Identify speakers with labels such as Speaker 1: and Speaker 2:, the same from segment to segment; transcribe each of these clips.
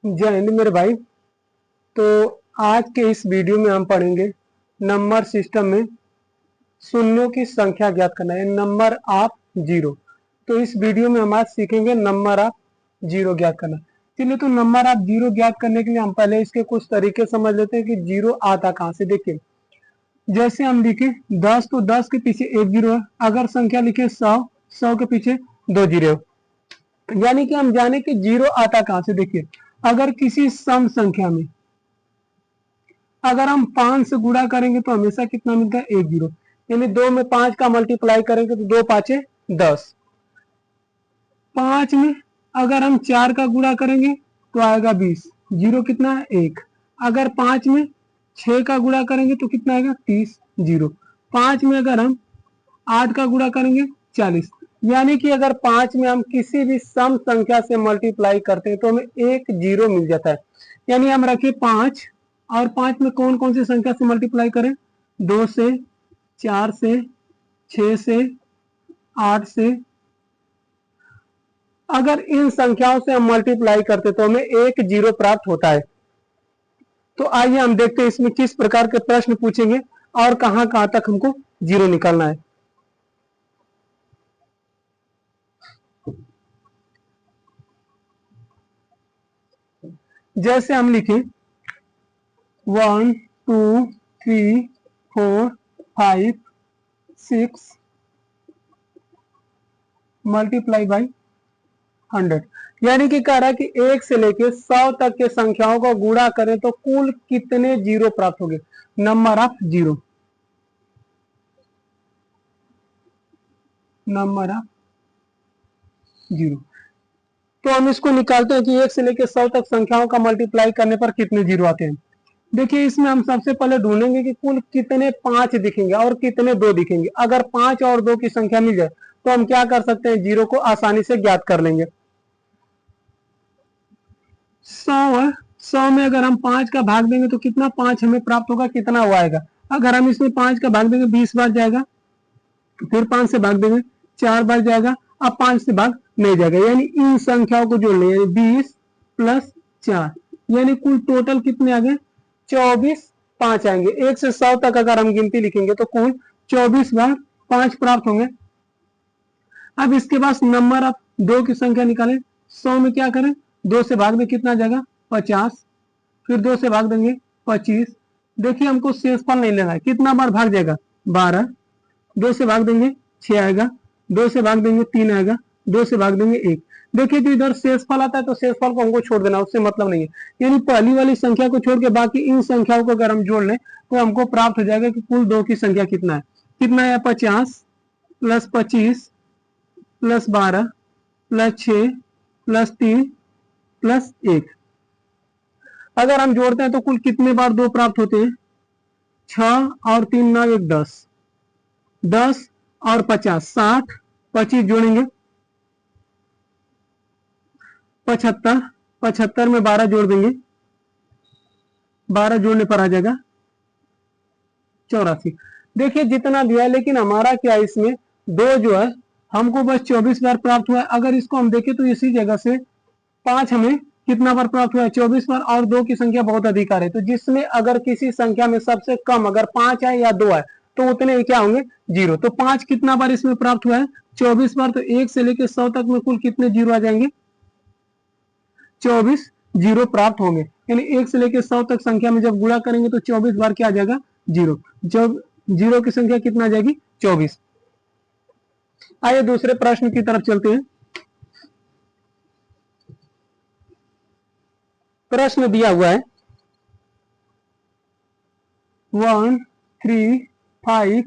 Speaker 1: जय हिंद मेरे भाई। तो आज के इस वीडियो में हम पढ़ेंगे नंबर सिस्टम में शून्यों की संख्या ज्ञात करना है, नंबर ऑफ जीरो। तो इस वीडियो में हम आज सीखेंगे नंबर ऑफ जीरो ज्ञात करना। चलिए, तो नंबर ऑफ जीरो ज्ञात करने के लिए हम पहले इसके कुछ तरीके समझ लेते हैं कि जीरो आता कहाँ से। देखिए, जैसे हम लिखे 10 तो 10 के पीछे एक जीरो है। अगर संख्या लिखे 100, 100 के पीछे दो जीरो है। यानी कि हम जाने कि जीरो आता कहाँ से। देखिए, अगर किसी सम संख्या में अगर हम 5 से गुणा करेंगे तो हमेशा कितना मिलता है, एक जीरो। यानी 2 में 5 का मल्टीप्लाई करेंगे तो 2 पाँचे 10। 5 में अगर हम 4 का गुणा करेंगे तो आएगा 20। जीरो कितना है, एक। अगर 5 में 6 का गुणा करेंगे तो कितना आएगा, 30। जीरो। 5 में अगर हम 8 का गुणा करेंगे 40। यानी कि अगर 5 में हम किसी भी सम संख्या से मल्टीप्लाई करते हैं तो हमें एक जीरो मिल जाता है। यानी हम रखें 5 और 5 में कौन कौन सी संख्या से मल्टीप्लाई करें, 2 से, 4 से, 6 से, 8 से। अगर इन संख्याओं से हम मल्टीप्लाई करते तो हमें एक जीरो प्राप्त होता है। तो आइए हम देखते हैं इसमें किस प्रकार के प्रश्न पूछेंगे और कहां कहां तक हमको जीरो निकालना है। जैसे हम लिखें 1 2 3 4 5 6 मल्टीप्लाई बाई 100। यानी कि कह रहा है कि 1 से लेके 100 तक के संख्याओं को गुणा करें तो कुल कितने जीरो प्राप्त होंगे, number of zero. Number of zero. तो हम इसको निकालते हैं कि 1 से लेके 100 तक संख्याओं का मल्टीप्लाई करने पर कितने जीरो आते हैं। देखिए, इसमें हम सबसे पहले ढूंढेंगे कि कुल कितने 5 दिखेंगे और कितने 2 दिखेंगे। अगर 5 और 2 की संख्या मिल जाए तो हम क्या कर सकते हैं, जीरो को आसानी से ज्ञात कर लेंगे। 100 है, 100 में अगर हम 5 का भाग देंगे तो कितना 5 हमें प्राप्त होगा, कितना वो आएगा। अगर हम इसमें 5 का भाग देंगे 20 बार जाएगा, फिर 5 से भाग देंगे 4 बार जाएगा, अब 5 से भाग नहीं जाएगा। यानी इन संख्याओं को जोड़ लें, 20 प्लस 4, यानी कुल टोटल कितने आ गए, 24 5 आएंगे। 1 से 100 तक अगर हम गिनती लिखेंगे तो कुल 24 बार 5 प्राप्त होंगे। अब इसके बाद नंबर ऑफ 2 की संख्या निकालें। 100 में क्या करें, 2 से भाग में कितना जाएगा, 50। फिर 2 से भाग देंगे 25। देखिए, हमको शेषफल नहीं लेना है, कितना बार भाग जाएगा, 12। 2 से भाग देंगे 6 आएगा, 2 से भाग देंगे 3 आएगा, 2 से भाग देंगे 1। देखिए, जो इधर शेषफल आता है तो शेषफल को हमको छोड़ देना, उससे मतलब नहीं है। यानी पहली वाली संख्या को छोड़ के बाकी इन संख्याओं को अगर हम जोड़ लें तो हमको प्राप्त हो जाएगा कि कुल 2 की संख्या कितना है। कितना है, 50 plus 25 plus 12 plus 6 plus 3 plus 1। अगर हम जोड़ते हैं तो कुल कितने बार 2 प्राप्त होते हैं, 6 और 3 9 1 10, 10 और 50 60, 25 जोड़ेंगे 75, 75 में 12 जोड़ देंगे, 12 जोड़ने पर आ जाएगा 84। देखिए, जितना दिया है, लेकिन हमारा क्या है, इसमें 2 जो है हमको बस 24 बार प्राप्त हुआ है। अगर इसको हम देखें तो इसी जगह से 5 हमें कितना बार प्राप्त हुआ है, 24 बार, और 2 की संख्या बहुत अधिक आ रही है। तो जिसमें अगर किसी संख्या में सबसे कम अगर 5 है या 2 है तो उतने क्या होंगे, जीरो। तो 5 कितना बार इसमें प्राप्त हुआ है, 24 बार। तो 1 से लेकर 100 तक में कुल कितने जीरो आ जाएंगे, 24 जीरो प्राप्त होंगे। यानी 1 से लेकर 100 तक संख्या में जब गुणा करेंगे तो 24 बार क्या आ जाएगा, जीरो। जब जीरो की संख्या कितना आ जाएगी, 24। आइए दूसरे प्रश्न की तरफ चलते हैं। प्रश्न दिया हुआ है 1 3 5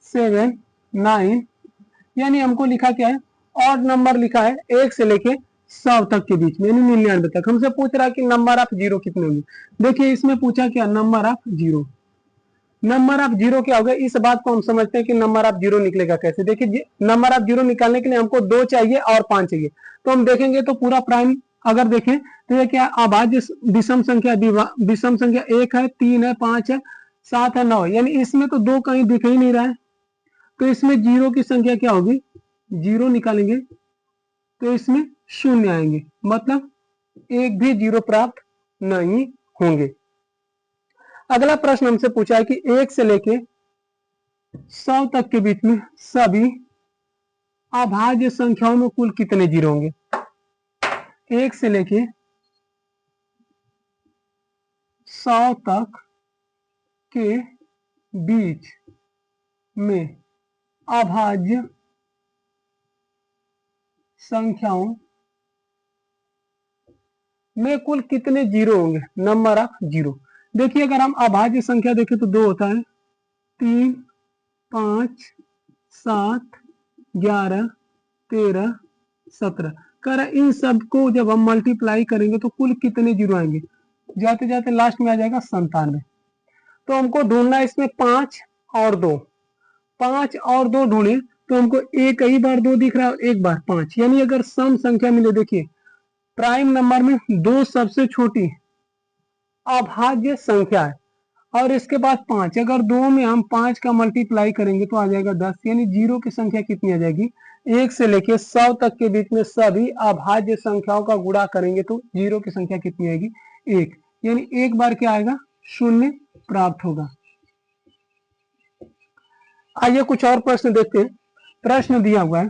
Speaker 1: 7 9। यानी हमको लिखा क्या है, ऑड नंबर लिखा है 1 से लेके 100 तक के बीच में, यानी 99 तक। हमसे पूछ रहा है कि नंबर ऑफ जीरो कितने होंगे। देखिए, इसमें पूछा क्या, number of zero. Number of zero क्या होगा, इस बात को हम समझते हैं कि नंबर ऑफ जीरो निकलेगा कैसे। देखिए, नंबर ऑफ जीरो निकालने के लिए हमको 2 चाहिए और 5 चाहिए। तो हम देखेंगे तो पूरा प्राइम अगर देखें तो ये क्या, अभाज्य विषम संख्या, विषम संख्या 1 है, 3 है, 5 है, 7 है, 9 है। यानी इसमें तो 2 कहीं दिख ही नहीं रहा है। तो इसमें जीरो की संख्या क्या होगी, जीरो निकालेंगे तो इसमें शून्य आएंगे, मतलब एक भी जीरो प्राप्त नहीं होंगे। अगला प्रश्न हमसे पूछा है कि 1 से लेके 100 तक के बीच में सभी अभाज्य संख्याओं में कुल कितने जीरो होंगे। 1 से लेके 100 तक के बीच में अभाज्य संख्याओं में कुल कितने जीरो होंगे, नंबर ऑफ जीरो। देखिए अगर हम अभाज्य संख्या देखें तो 2 होता है, 3, 5, 7, 11, 13, 17। कर इन सब को जब हम मल्टीप्लाई करेंगे तो कुल कितने जीरो आएंगे, जाते जाते लास्ट में आ जाएगा 97। तो हमको ढूंढना है इसमें 5 और 2, 5 और 2 ढूंढे तो हमको एक ही बार 2 दिख रहा है, एक बार 5, यानी अगर सम संख्या मिले, देखिए प्राइम नंबर में 2 सबसे छोटी अभाज्य संख्या है और इसके बाद 5, अगर 2 में हम 5 का मल्टीप्लाई करेंगे तो आ जाएगा 10, यानी जीरो की संख्या कितनी आ जाएगी, 1 से लेके 100 तक के बीच में सभी अभाज्य संख्याओं का गुणा करेंगे तो जीरो की संख्या कितनी आएगी, 1, यानी एक बार क्या आएगा, शून्य प्राप्त होगा। आइए कुछ और प्रश्न देखते हैं। प्रश्न दिया हुआ है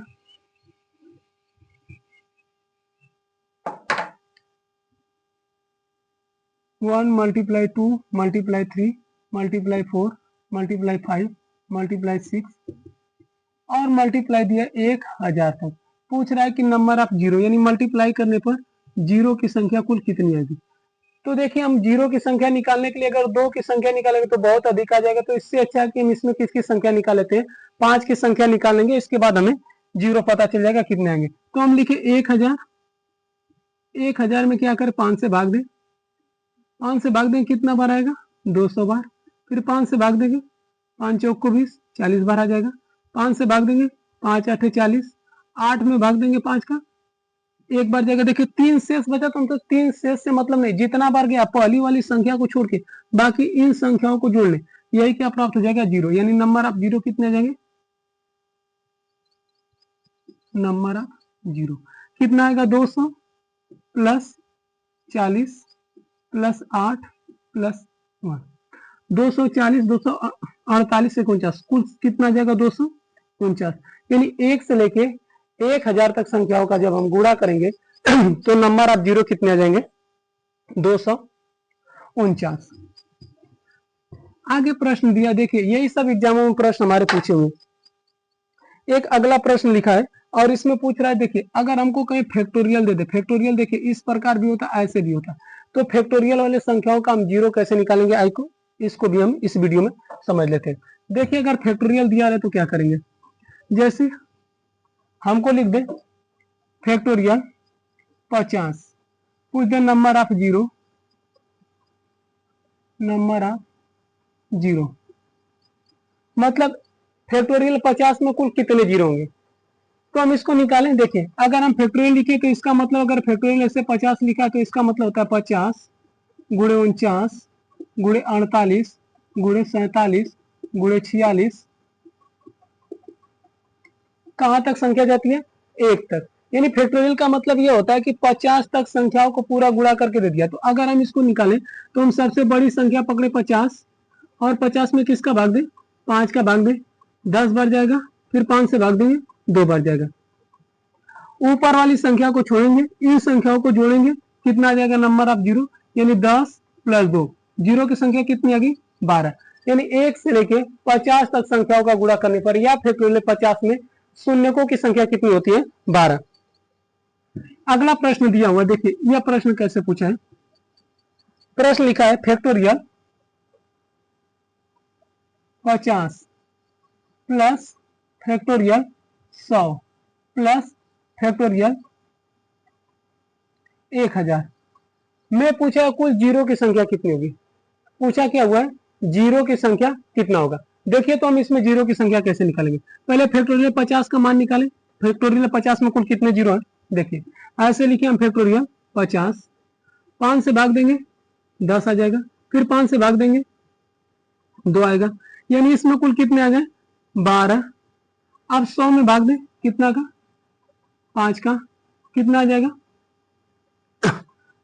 Speaker 1: 1 × 2 × 3 × 4 × 5 × 6 और मल्टीप्लाई दिया 1000 तक। पूछ रहा है कि नंबर ऑफ जीरो, यानी मल्टीप्लाई करने पर जीरो की संख्या कुल कितनी आएगी। तो देखिए हम जीरो की संख्या निकालने के लिए अगर 2 की संख्या निकालेंगे तो बहुत अधिक आ जाएगा, तो इससे अच्छा है कि हम इसमें किसकी संख्या निकाल लेते हैं, 5 की संख्या निकालेंगे, इसके बाद हमें जीरो पता चल जाएगा कितने आएंगे। तो हम लिखे 1000, 1000 में क्या करें, 5 से भाग दें, 5 से भाग देंगे कितना बार आएगा, 200 बार। फिर 5 से भाग देंगे, 5 चौक को 20, 40 बार आ जाएगा। 5 से भाग देंगे, 5 8 40, 8 में भाग देंगे 5 का, एक बार जगह देखिए 3 शेष बचा, तो हम तो 3 शेष से मतलब नहीं, जितना बार गया पहली वाली संख्या को छोड़ के बाकी इन संख्याओं को जोड़ लें, यही क्या प्राप्त हो जाएगा, जीरो, यानी नंबर ऑफ जीरो कितने आ जाएंगे, नंबर ऑफ जीरो कितना आएगा, 200 प्लस 40 प्लस 8 प्लस 1, 240, 248 से 49, कुल कितना आ जाएगा, 249। यानी 1 से लेके 1000 तक संख्याओं का जब हम गुणा करेंगे तो नंबर ऑफ जीरो कितने आ जाएंगे, 249। आगे प्रश्न दिया, देखिए यही सब एग्जामों में प्रश्न हमारे पूछे हुए। एक अगला प्रश्न लिखा है और इसमें पूछ रहा है, देखिए अगर हमको कहीं फैक्टोरियल दे दे, फैक्टोरियल देखिए इस प्रकार भी होता है, ऐसे भी होता है, तो फैक्टोरियल वाले संख्याओं का हम जीरो कैसे निकालेंगे, आई को इसको भी हम इस वीडियो में समझ लेते हैं। देखिए अगर फैक्टोरियल दिया है तो क्या करेंगे, जैसे हमको लिख दे फैक्टोरियल 50, पूछ दे number of zero, number of zero, मतलब फैक्टोरियल 50 में कुल कितने जीरो होंगे, तो हम इसको निकालें। देखिए अगर हम फैक्टोरियल लिखे तो इसका मतलब, अगर फैक्टोरियल ऐसे 50 लिखा तो इसका मतलब होता है 50 गुणे 49 गुणे 48 गुणे 47 गुणे 46, कहां तक संख्या जाती है, 1 तक। यानी फैक्टोरियल का मतलब यह होता है कि 50 तक संख्याओं को पूरा गुणा करके दे दिया। तो अगर हम इसको निकालें तो हम सबसे बड़ी संख्या पकड़े 50 और 50 में किसका भाग दें, 5 का भाग दें, 10 बार जाएगा, फिर 5 से भाग देंगे, 2 बार जाएगा। ऊपर वाली संख्या को छोड़ेंगे, इन संख्याओं को जोड़ेंगे, कितना आ जाएगा, नंबर ऑफ जीरो, यानी 10 प्लस 2, जीरो की संख्या कितनी आ गई, 12। यानी 1 से लेके 50 तक संख्याओं का गुणा करने पर या फैक्टोरियल 50 में शून्यकों की संख्या कितनी होती है, 12। अगला प्रश्न दिया हुआ, देखिए यह प्रश्न कैसे पूछा है। प्रश्न लिखा है factorial 50 plus factorial 100 plus factorial 1000 में पूछा कुल जीरो की संख्या कितनी होगी। पूछा क्या हुआ है, जीरो की संख्या कितना होगा। देखिए तो हम इसमें जीरो की संख्या कैसे निकालेंगे, पहले फैक्टोरियल 50 का मान निकालें। फैक्टोरियल 50 में कुल कितने जीरो है, देखिए ऐसे लिखे हम फैक्टोरियल 50, 5 से भाग देंगे 10 आ जाएगा, फिर 5 से भाग देंगे 2 आएगा, यानी इसमें कुल कितने आ गए, 12। अब 100 में भाग दें कितना का, 5 का, कितना आ जाएगा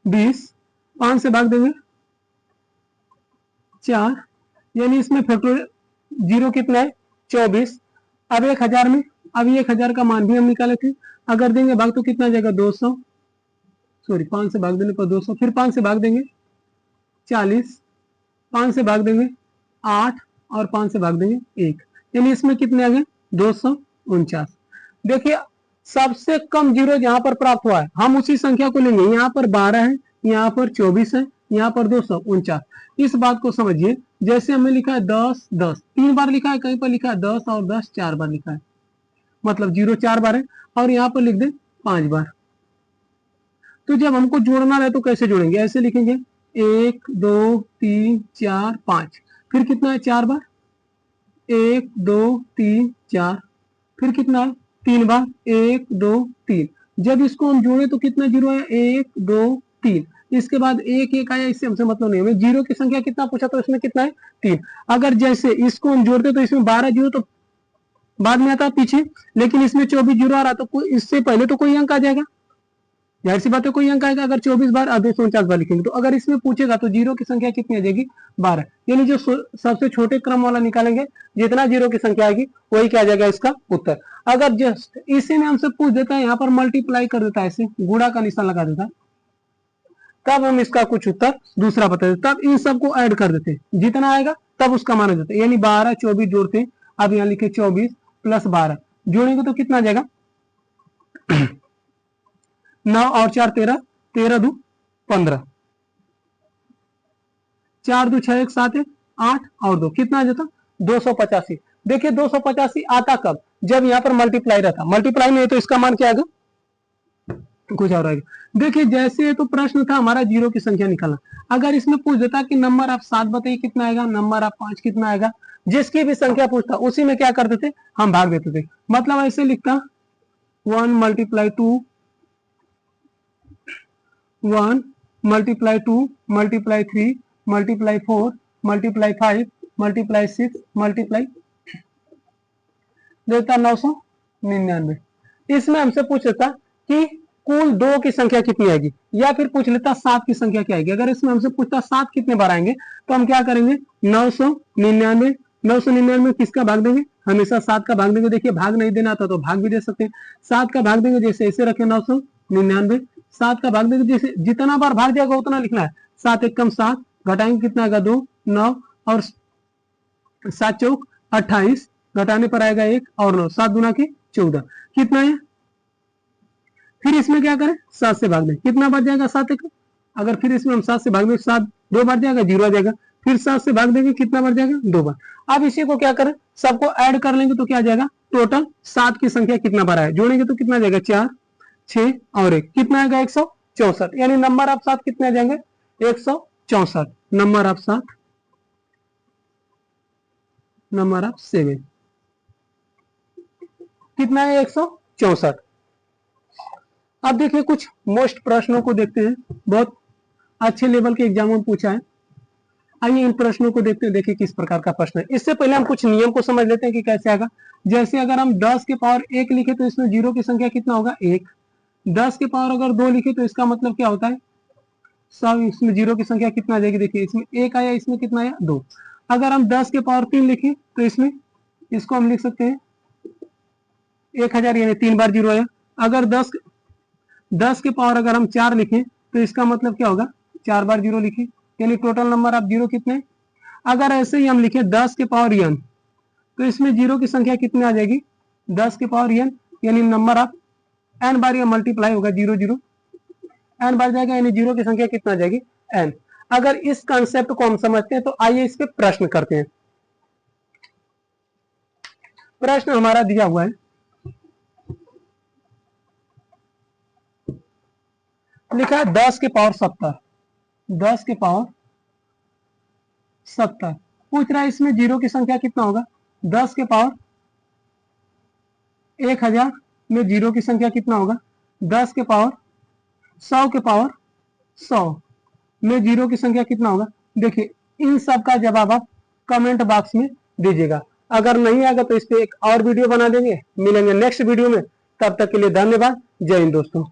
Speaker 1: 20, 5 से भाग देंगे 4, यानी इसमें फैक्टोरियल जीरो कितना है 24। अब 1000 में, अब 1000 का मान भी हम निकाले थे, अगर देंगे भाग तो कितना आ जाएगा 200, सॉरी 5 से भाग देने पर 200, फिर 5 से भाग देंगे 40, 5 से भाग देंगे 8 और 5 से भाग देंगे 1, यानी इसमें कितने आ गए 249। देखिए सबसे कम जीरो जहां पर प्राप्त हुआ है हम उसी संख्या को लेंगे, यहाँ पर 12 है, यहाँ पर 24 है, यहाँ पर 249। इस बात को समझिए, जैसे हमने लिखा है 10 10 3 बार लिखा है, कहीं पर लिखा है 10 और 10 4 बार लिखा है, मतलब जीरो 4 बार है, और यहाँ पर लिख दे 5 बार। तो जब हमको जोड़ना है तो कैसे जोड़ेंगे, ऐसे लिखेंगे 1 2 3 4 5, फिर कितना है 4 बार, 1 2 3 4, फिर कितना है 3 बार, 1 2 3। जब इसको हम जोड़े तो कितना जीरो है 1 2 3, इसके बाद 1 1 आया, इससे हमसे मतलब नहीं, हमें जीरो की संख्या कितना पूछा तो इसमें कितना है 3। अगर जैसे इसको हम जोड़ते तो इसमें 12 जीरो तो बाद में आता पीछे, लेकिन इसमें 24 जीरो आ रहा तो इससे पहले तो कोई अंक आ जाएगा, जाहिर सी बात है कोई अंक आएगा अगर 24 बार 249 बार लिखेंगे। तो अगर इसमें पूछेगा तो जीरो की संख्या कितनी आ जाएगी 12, यानी जो सबसे छोटे क्रम वाला निकालेंगे जितना जीरो की संख्या आएगी वही क्या आ जाएगा इसका उत्तर। अगर जस्ट इसी में हमसे पूछ देता है, यहाँ पर मल्टीप्लाई कर देता है, ऐसे गुणा का निशान लगा देता है, तब हम इसका कुछ उत्तर दूसरा बता देते, तब इन सबको ऐड कर देते, जितना आएगा तब उसका माना जाता है, यानी 12 24 जोड़ते हैं। अब यहाँ लिखे 24 प्लस 12 जोड़ेंगे तो कितना आ जाएगा 9 और 4 13, 13 2 15, 4 2 6 1 7 1 8 और 2 कितना आ जाता 285। देखिए 285 आता कब, जब यहाँ पर मल्टीप्लाई रहता, मल्टीप्लाई में है तो इसका मान क्या आएगा कुछ और आएगा। देखिए जैसे तो प्रश्न था हमारा जीरो की संख्या निकालना, अगर इसमें पूछ देता कि नंबर आप 7 बताइए कितना आएगा, नंबर आप 5 कितना आएगा, जिसकी भी संख्या पूछता उसी में क्या करते थे हम भाग देते थे। मतलब ऐसे लिखता 1 multiply 2 1 multiply 2 multiply 3 multiply 4 multiply 5 multiply 6 multiply देता 999। इसमें हमसे पूछ लेता कि कुल 2 की संख्या कितनी आएगी, या फिर पूछ लेता 7 की संख्या क्या आएगी। अगर इसमें हमसे पूछता 7 कितने बार आएंगे तो हम क्या करेंगे 999, 999 किसका भाग देंगे, हमेशा 7 का भाग देंगे। देखिए भाग नहीं देना था तो भाग भी दे सकते हैं, 7 का भाग देंगे, जैसे ऐसे रखे 999, 7 का भाग देंगे, जैसे जितना बार भाग जाएगा उतना लिखना है। 7 एक कम 7, घटाएंगे कितना आएगा 2 9 और 7 चौक 28, घटाने पर आएगा 1 और 9, 7 गुना के 14 कितना है। फिर इसमें क्या करें 7 से भाग दें, कितना बच जाएगा 7 एक, अगर फिर इसमें हम 7 से भाग दें 7 2 बार जाएगा 0 आ जाएगा, फिर 7 से भाग देंगे कितना बार जाएगा 2 बार। अब इसी को क्या करें सबको ऐड कर लेंगे तो क्या आ जाएगा टोटल 7 की संख्या कितना बार आए, जोड़ेंगे तो कितना जाएगा 4 6 और 1 कितना आएगा 164, यानी नंबर आप 7 कितने आ जाएंगे 164, नंबर आप 7, नंबर आप 7 कितना है 164। अब देखिए कुछ मोस्ट प्रश्नों को देखते हैं, बहुत अच्छे लेवल के एग्जाम में पूछा है। आइए इन प्रश्नों को देखते हैं, देखिए किस प्रकार का प्रश्न है। इससे पहले हम कुछ नियम को समझ लेते हैं कि कैसे आएगा। जैसे अगर हम 10 के पावर 1 लिखे तो इसमें जीरो की संख्या कितना होगा 1, 10 के पावर अगर 2 लिखे तो इसका मतलब क्या होता है 100, इसमें जीरो की संख्या कितना आ जाएगी, देखिए इसमें 1 आया, इसमें कितना आया 2। अगर हम 10 के पावर 3 लिखे तो इसमें इसको हम लिख सकते हैं 1000, यानी 3 बार जीरो आया। अगर 10 के पावर अगर हम 4 लिखें तो इसका मतलब क्या होगा 4 बार जीरो लिखे, यानी टोटल नंबर आप जीरो कितने। अगर ऐसे ही हम लिखे 10 के पावर n तो इसमें जीरो की संख्या कितनी आ जाएगी 10 के पावर n, यानी नंबर आप n बार, या मल्टीप्लाई होगा 0 0 n बार जाएगा, यानी जीरो की संख्या कितना आ जाएगी n। अगर इस कंसेप्ट को हम समझते हैं तो आइए इस पे प्रश्न करते हैं। प्रश्न हमारा दिया हुआ है, लिखा है 10 के पावर 70, 10 के पावर 70 पूछ रहा है इसमें जीरो की संख्या कितना होगा। 10 के पावर 1000 में जीरो की संख्या कितना होगा, 10 के पावर 100 के पावर 100 में जीरो की संख्या कितना होगा। देखिए इन सब का जवाब आप कमेंट बॉक्स में दीजिएगा, अगर नहीं आएगा तो इस पे एक और वीडियो बना देंगे। मिलेंगे नेक्स्ट वीडियो में, तब तक के लिए धन्यवाद, जय हिंद दोस्तों।